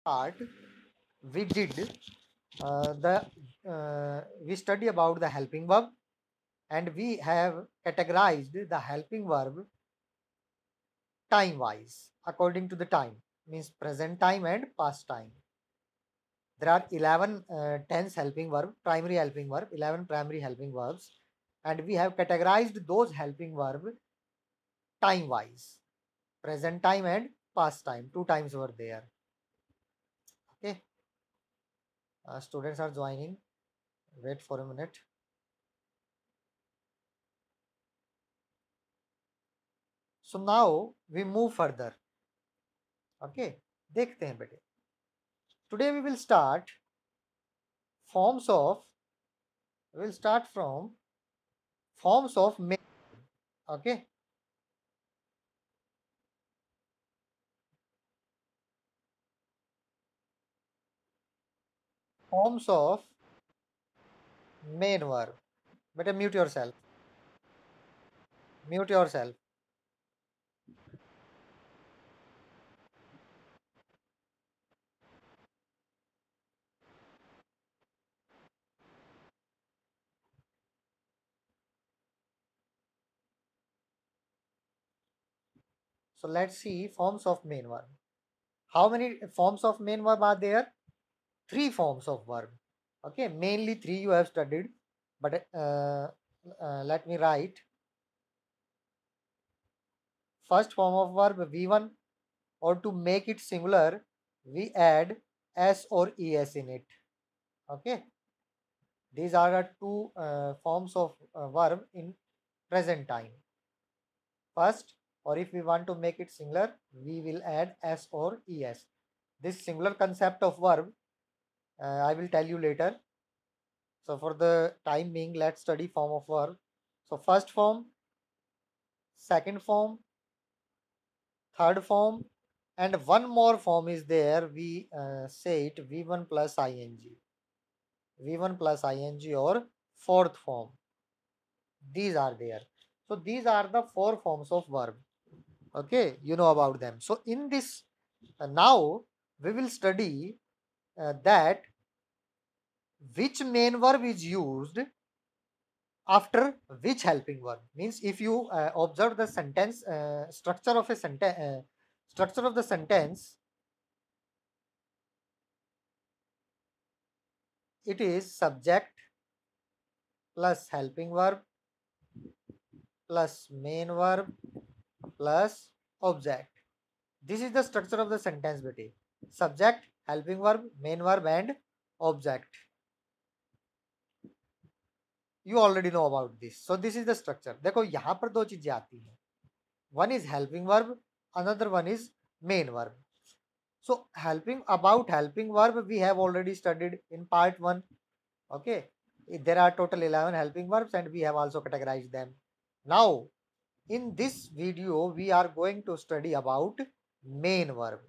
part we did the we study about the helping verb, and we have categorized the helping verb time wise according to the time, means present time and past time. There are 11 tense helping verb, primary helping verb, 11 primary helping verbs, and we have categorized those helping verb time wise, present time and past time. Two times were there. Okay, students are joining. Wait for a minute. So now we move further. Okay, देखते हैं बेटे. Today we will start forms of. We will start from forms of main. Okay, forms of main verb. Better mute yourself. Mute yourself. So let's see forms of main verb. How many forms of main verb are there? Three forms of verb. Okay, mainly three you have studied, but let me write. First form of verb V1, or to make it singular, we add S or ES in it. Okay, these are the two forms of verb in present time. First, or if we want to make it singular, we will add S or ES. This singular concept of verb, I will tell you later. So for the time being, let's study form of verb. So first form, second form, third form, and one more form is there. We say it V1 plus ing. V1 plus ing or fourth form. These are there. So these are the four forms of verb. Okay, you know about them. So in this, now we will study that which main verb is used after which helping verb. Means if you observe the sentence structure of a sentence, structure of the sentence, it is subject plus helping verb plus main verb plus object. This is the structure of the sentence bete. Subject, helping verb, main verb and object. You already know about this. So this is the structure. देखो यहाँ पर दो चीजें आती हैं. One is helping verb, another one is main verb. So about helping verb we have already studied in part 1. Okay, there are total 11 helping verbs and we have also categorized them. Now in this video we are going to study about main verb.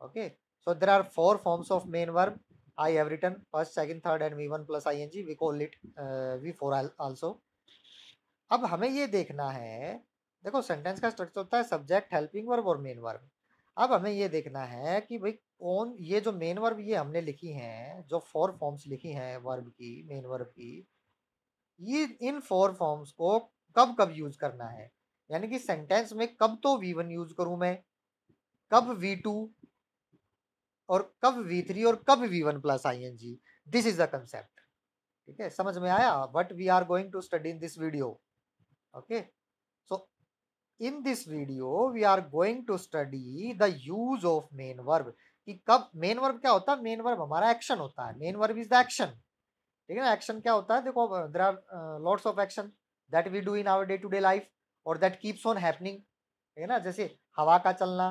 Okay, so there are four forms of main verb. I have written first, second, third and V1 plus ing. We call it V4 also. अब हमें ये देखना है, देखो sentence का structure होता है subject, helping verb और मेन वर्ब. अब हमें ये देखना है कि भाई कौन ये जो मेन वर्ब ये हमने लिखी हैं, जो फोर फॉर्म्स लिखी हैं वर्ब की, मेन वर्ब की, ये इन फोर फॉर्म्स को कब कब यूज करना है. यानी कि सेंटेंस में कब तो V1 यूज करूं मैं, कब V2 और कब V3 और कब V1 plus ing. This is the concept. ठीक है, समझ में आया what we are going to study in this video. Okay, so in this video we are going to study the use of main verb. कि कब main verb क्या होता है, मेन वर्ब हमारा एक्शन होता है. Main verb is the action. ठीक है ना, एक्शन क्या होता है, देखो there are lots of action that we do in our day to day life और दैट कीप्स ऑन हैपनिंग. ठीक है ना, जैसे हवा का चलना,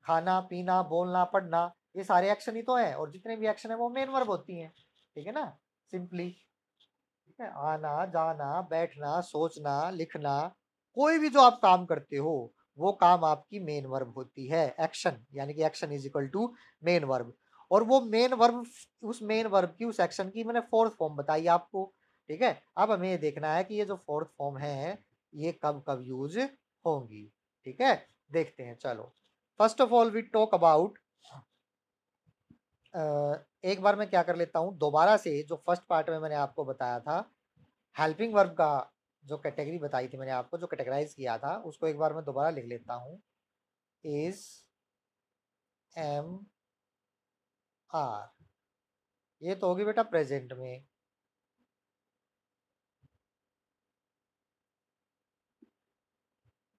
खाना पीना, बोलना, पढ़ना, ये सारे एक्शन ही तो है, और जितने भी एक्शन है वो मेन वर्ब होती हैं. ठीक है ना, सिंपली. ठीक है, आना जाना, बैठना, सोचना, लिखना, कोई भी जो आप काम करते हो वो काम आपकी मेन वर्ब होती है. एक्शन यानी कि action is equal to main verb. और वो मेन वर्ब, उस मेन वर्ब की, उस एक्शन की मैंने फोर्थ फॉर्म बताई आपको. ठीक है, अब हमें ये देखना है कि ये जो फोर्थ फॉर्म है ये कब कब यूज होंगी. ठीक है, देखते हैं. चलो, first of all we talk about एक बार मैं क्या कर लेता हूँ, दोबारा से जो फर्स्ट पार्ट में मैंने आपको बताया था हेल्पिंग वर्ब का, जो कैटेगरी बताई थी मैंने आपको, जो कैटेगराइज किया था, उसको एक बार मैं दोबारा लिख लेता हूँ। इज, एम, आर, ये तो होगी बेटा प्रेजेंट में।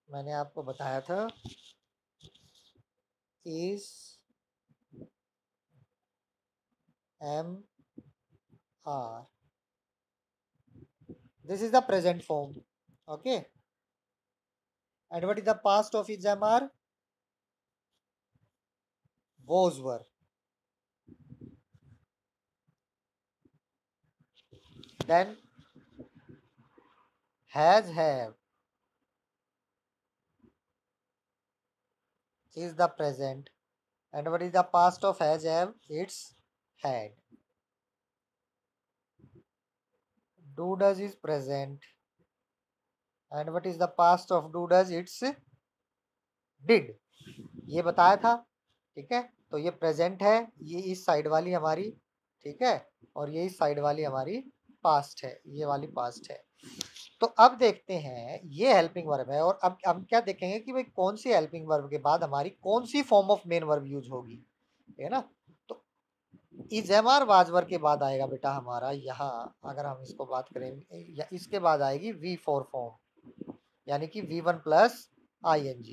मैंने आपको बताया था is, am, are, this is the present form. Okay, and what is the past of is, am, are? Was, were. Then has, have is the present, and what is the past of has, have? It's had. Do, does is present, and what is the past of do, does? It's did. ये बताया था, ठीक है। तो ये present है, ये इस साइड वाली हमारी, ठीक है, और ये इस साइड वाली हमारी पास्ट है, ये वाली पास्ट है। तो अब देखते हैं, ये हेल्पिंग वर्ब है, और अब हम क्या देखेंगे कि भाई कौन सी हेल्पिंग वर्ब के बाद हमारी कौन सी form of main verb use होगी, है ना। तो इजेमार वाजवर के बाद आएगा बेटा हमारा यहाँ, अगर हम इसको बात करें, या इसके बाद आएगी V4 फॉर्म, यानी कि V1 प्लस ING,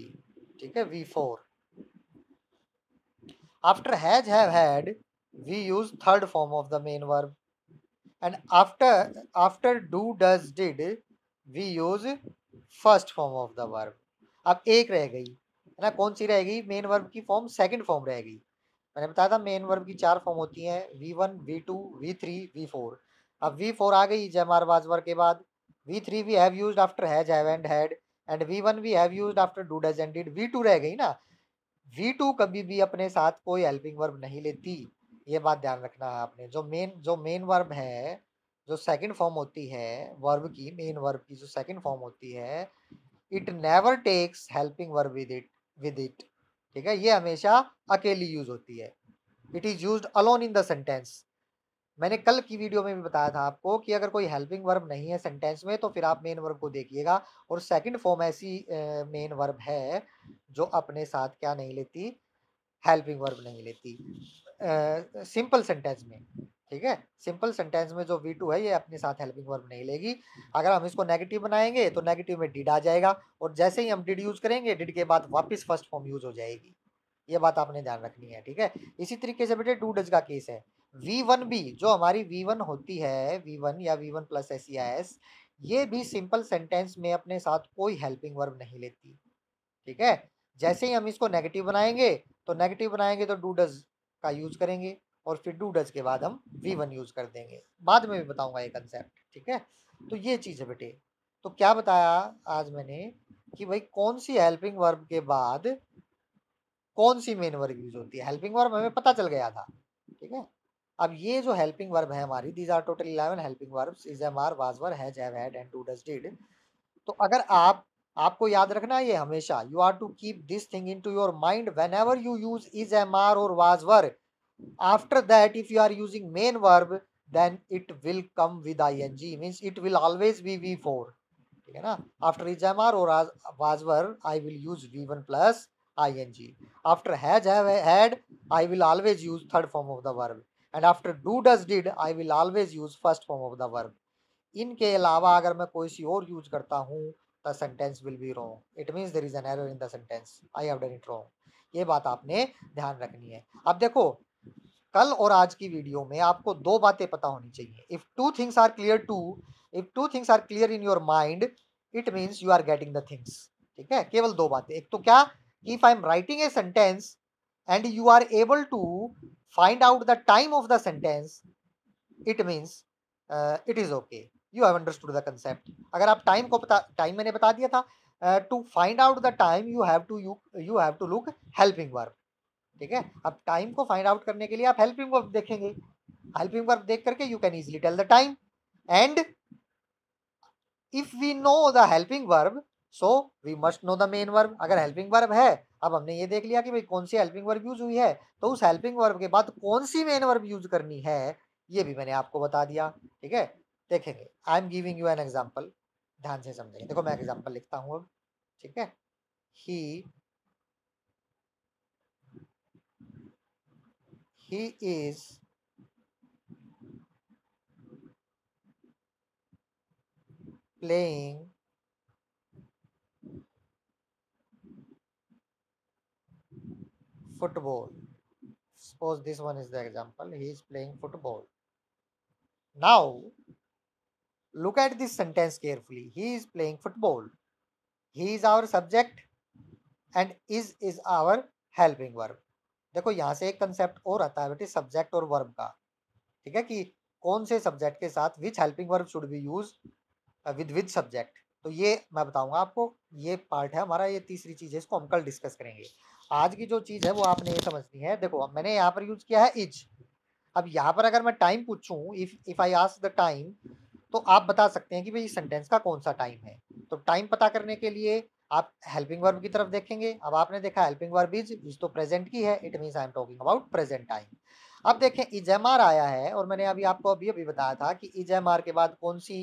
ठीक है, V4। After has, have, had, we use third form of the main verb, and after do, does, did, we use first form of the verb. अब एक रह गई है ना, कौन सी रह गई, मेन वर्ब की फॉर्म सेकंड फॉर्म रह गई। मैंने बताया था मेन वर्ब की 4 फॉर्म होती हैं, V1, V2, V3, V4। अब V4 आ गई जैमार वाजवर के बाद। V3 we have used after has, have and had, and V1 we have used after do, does and did. V2 रह गई ना। V2 कभी भी अपने साथ कोई हेल्पिंग वर्ब नहीं लेती, ये बात ध्यान रखना है आपने। जो मेन वर्ब है, जो सेकंड फॉर्म होती है वर्ब की, मेन वर्ब की जो सेकंड फॉर्म होती है, it never takes helping verb with it, ठीक है, ये हमेशा अकेली यूज होती है। It is used alone in the sentence. मैंने कल की वीडियो में भी बताया था आपको कि अगर कोई हेल्पिंग वर्ब नहीं है सेंटेंस में, तो फिर आप मेन वर्ब को देखिएगा, और सेकंड फॉर्म ऐसी मेन वर्ब है जो अपने साथ क्या नहीं लेती, हेल्पिंग वर्ब नहीं लेती सिंपल सेंटेंस में, ठीक है। सिंपल सेंटेंस में जो V2 है, ये अपने साथ हेल्पिंग वर्ब नहीं लेगी। अगर हम इसको नेगेटिव बनाएंगे तो नेगेटिव में डिड आ जाएगा, और जैसे ही हम डिड यूज करेंगे, डिड के बाद वापस फर्स्ट फॉर्म यूज हो जाएगी। ये बात आपने ध्यान रखनी है, ठीक है। इसी तरीके से बेटे डू डज का केस है। V1 भी, जो हमारी V1 होती है, V1 या V1 प्लस SES, ये भी सिंपल सेंटेंस में अपने साथ कोई हेल्पिंग वर्ब नहीं लेती, ठीक है। जैसे ही हम इसको नेगेटिव बनाएंगे, तो नेगेटिव बनाएंगे तो डू डज का यूज करेंगे, और फिर डू डज के बाद हम V1 यूज कर देंगे। बाद में भी बताऊंगा ये कंसेप्ट, ठीक है। तो ये चीज है बेटे। तो क्या बताया आज मैंने कि भाई कौन सी हेल्पिंग वर्ब के बाद कौन सी मेन वर्ब यूज होती है। हेल्पिंग वर्ब हमें पता चल गया था, ठीक है। अब ये जो हेल्पिंग वर्ब है हमारी, these are total 11 helping verbs, is, am, are, was, were, has, have, had and do, does, did. तो अगर आपको याद रखना है ये हमेशा, you are to keep this thing in to your mind whenever you use is, am, are और was, were. After that if you are using main verb, then it will come with ing, means it will always be V4, ठीक है ना। After is, am, are और was, were, I will use V1 plus ing. After has, have, had, I will always use third form of the verb, and after do, does, did, I will always use first form of the verb. इनके अलावा अगर मैं कोई सी और use करता हूँ, the sentence will be wrong, it means there is an error in the sentence, I have done it wrong. ये बात आपने ध्यान रखनी है। अब देखो, कल और आज की वीडियो में आपको दो बातें पता होनी चाहिए। If two things are clear in your mind, it means you are getting the things, ठीक है। केवल दो बातें, एक तो क्या, कि if I am writing a sentence and you are able to find out the time of the sentence, it means it is okay, you have understood the concept. अगर आप टाइम मैंने बता दिया था, to find out the time you have to look helping verb, ठीक है। अब time को फाइंड आउट करने के लिए आप हेल्पिंग वर्ब देखेंगे, हेल्पिंग वर्ब देख करके you can easily tell the time, and if we know the helping verb, so we must know the main verb. अगर हेल्पिंग वर्ब है, अब हमने ये देख लिया कि भाई कौन सी हेल्पिंग वर्ब यूज हुई है, तो उस हेल्पिंग वर्ब के बाद कौन सी मेन वर्ब यूज करनी है ये भी मैंने आपको बता दिया। ठीक है, देखेंगे। I am giving you an example, ध्यान से समझेंगे। देखो मैं एग्जाम्पल लिखता हूँ अब। ठीक है, he is playing football. Suppose this one is the example. He is playing football. Now, look at this sentence carefully. He is playing football. He is our subject and is our helping verb. देखो यहाँ से एक concept और आता है बेटे subject और verb का। ठीक है, कि कौन से सब्जेक्ट के साथ which helping verb should be use with subject. तो ये मैं बताऊंगा आपको, ये पार्ट है हमारा, ये तीसरी चीज है, इसको हम कल डिस्कस करेंगे। आज की जो चीज है वो आपने ये समझनी है। देखो अब मैंने यहाँ पर यूज किया है इज। अब यहाँ पर अगर मैं टाइम पूछूं, if I ask the time, तो आप बता सकते हैं कि भाई सेंटेंस का कौन सा टाइम है। तो टाइम पता करने के लिए आप हेल्पिंग वर्ब की तरफ देखेंगे। अब आपने देखा हेल्पिंग वर्ब इज तो प्रेजेंट की है, it means I am talking about present time. अब देखें इजएमआर आया है, और मैंने अभी आपको अभी अभी बताया था कि इजएमआर के बाद कौन सी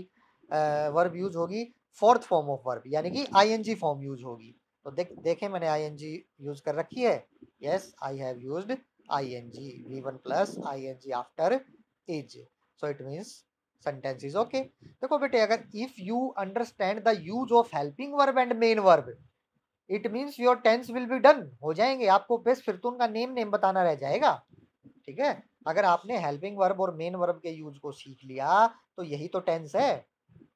वर्ब यूज होगी, फोर्थ फॉर्म ऑफ वर्ब, यानी कि आईएनजी फॉर्म यूज होगी। तो देखें मैंने आईएनजी यूज कर रखी है। Yes, I have used ING, V1 plus ING after is, so it means sentence is okay. देखो बेटे, अगर if you understand the use of helping verb and main verb, it means your tense will be done, हो जाएंगे। आपको बस फिर तो उनका नेम नेम बताना रह जाएगा। ठीक है, अगर आपने हेल्पिंग वर्ब और मेन वर्ब के यूज को सीख लिया तो यही तो टेंस है।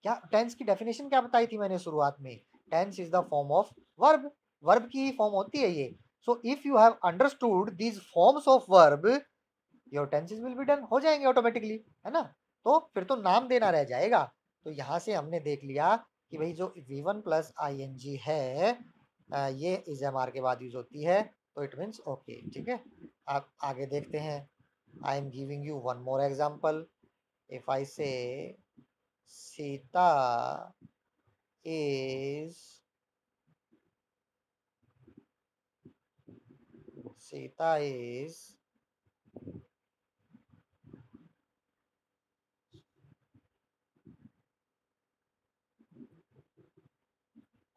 क्या टेंस की डेफिनेशन क्या बताई थी मैंने शुरुआत में? Tense is the form of verb, verb की ही फॉर्म होती है ये। So if you have understood these forms of verb, your tenses will be done, हो जाएंगे ऑटोमेटिकली, है ना। तो फिर तो नाम देना रह जाएगा। तो यहाँ से हमने देख लिया कि भाई जो V1 plus I N G है, ये इज एम आर के बाद यूज होती है, तो इट मीन्स ओके। ठीक है, आप आगे देखते हैं। I am giving you one more example. If I से Sita is Sita is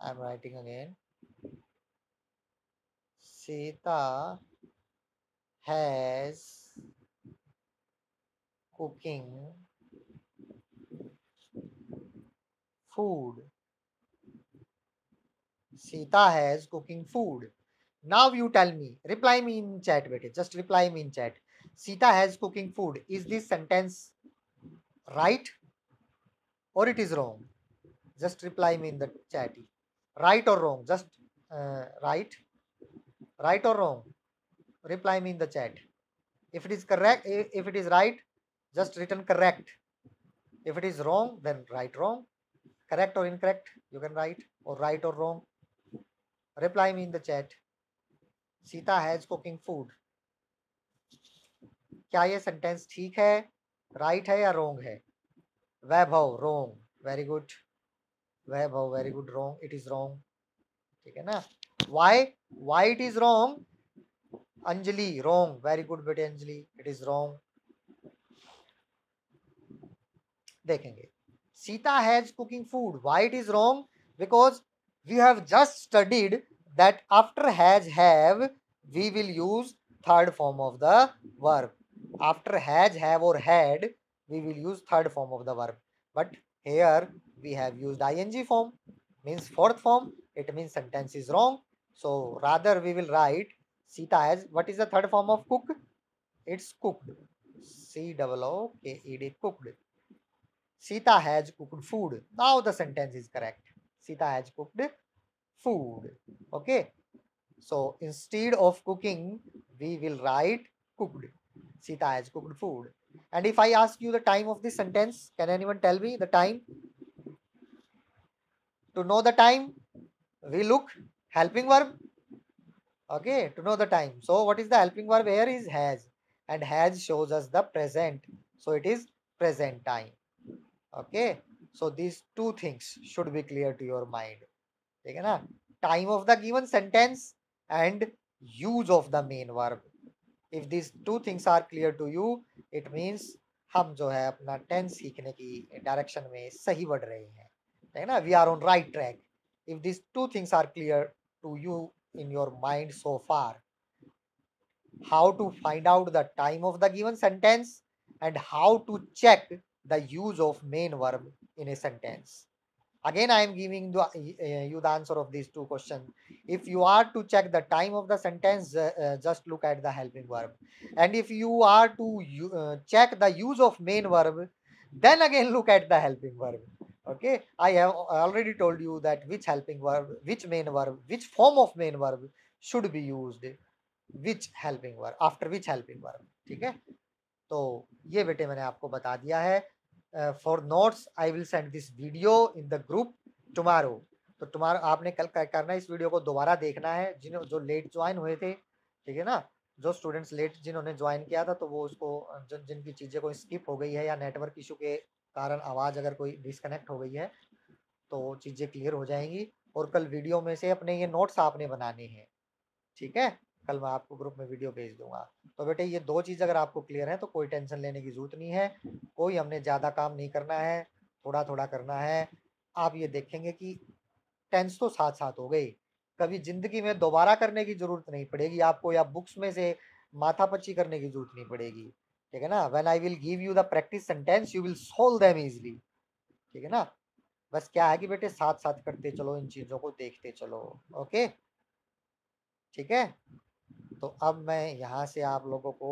I'm writing again. Sita has cooking food. Sita has cooking food. Now you tell me, reply me in chat, bete. Just reply me in chat. Sita has cooking food. Is this sentence right or it is wrong? Just reply me in the chat. Right or wrong? Just right. Right or wrong? Reply me in the chat. If it is correct, if it is right, just written correct. If it is wrong, then write wrong. Correct or incorrect, you can write, or right or wrong. Reply me in the chat. Sita has cooking food. क्या ये sentence ठीक है, right है या wrong है? Vaibhav wrong, very good. Vaibhav very good, wrong, it is wrong. ठीक है ना। Why why it is wrong? Anjali wrong, very good बेटे अंजलि, इट इज रोंग। देखेंगे Sita has cooking food, why it is wrong? Because we have just studied that after has have we will use third form of the verb. After has have और had we will use third form of the verb, but here we have used ing form, means fourth form. It means sentence is wrong. So rather we will write Sita has, what is the third form of cook? It's cooked, COOKED, cooked. Sita has cooked food. Now the sentence is correct. Sita has cooked food. Okay. So instead of cooking, we will write cooked. Sita has cooked food. And if I ask you the time of this sentence, can anyone tell me the time? To know the time, we look helping verb. Okay, to know the time. So what is the helping verb here is has. And has shows us the present. So it is present time. Okay, so these two things should be clear to your mind. ठीक है ना, time of the given sentence and use of the main verb. If this two things are clear to you, it means हम जो है अपना tense सीखने की direction में सही बढ़ रहे हैं, ठीक है ना, we are on right track. If this two things are clear to you in your mind so far, how to find out the time of the given sentence and how to check the use of main verb in a sentence. Again, I am giving you the answer of these two questions. If you are to check the time of the sentence, just look at the helping verb. And if you are to check the use of main verb, then again look at the helping verb. Okay, I have already told you that which helping verb, which main verb, which form of main verb should be used, which helping verb, after which helping verb. ठीक है, तो ये बेटे मैंने आपको बता दिया है। For notes I will send this video in the group tomorrow. तो टुमारो आपने कल क्या करना है, इस वीडियो को दोबारा देखना है, जिन्हों जो लेट ज्वाइन हुए थे, ठीक है ना, जो स्टूडेंट्स लेट जिन्होंने ज्वाइन किया था, तो वो उसको जिनकी चीज़ें कोई स्किप हो गई है या नेटवर्क इशू के कारण आवाज़ अगर कोई डिस्कनेक्ट हो गई है, तो चीज़ें क्लियर हो जाएंगी। और कल वीडियो में से अपने ये नोट्स आपने बनाने हैं, ठीक है, कल मैं आपको ग्रुप में वीडियो भेज दूंगा। तो बेटे ये दो चीज़ अगर आपको क्लियर है तो कोई टेंशन लेने की जरूरत नहीं है, कोई हमने ज़्यादा काम नहीं करना है, थोड़ा थोड़ा करना है। आप ये देखेंगे कि टेंस तो साथ साथ हो गई, कभी जिंदगी में दोबारा करने की जरूरत नहीं पड़ेगी आपको, या बुक्स में से माथापच्ची करने की जरूरत नहीं पड़ेगी, ठीक है ना। When I will give you the practice sentence you will solve them easily, ठीक है ना। बस क्या है कि बेटे साथ साथ करते चलो, इन चीज़ों को देखते चलो। ओके, ठीक है। तो अब मैं यहाँ से आप लोगों को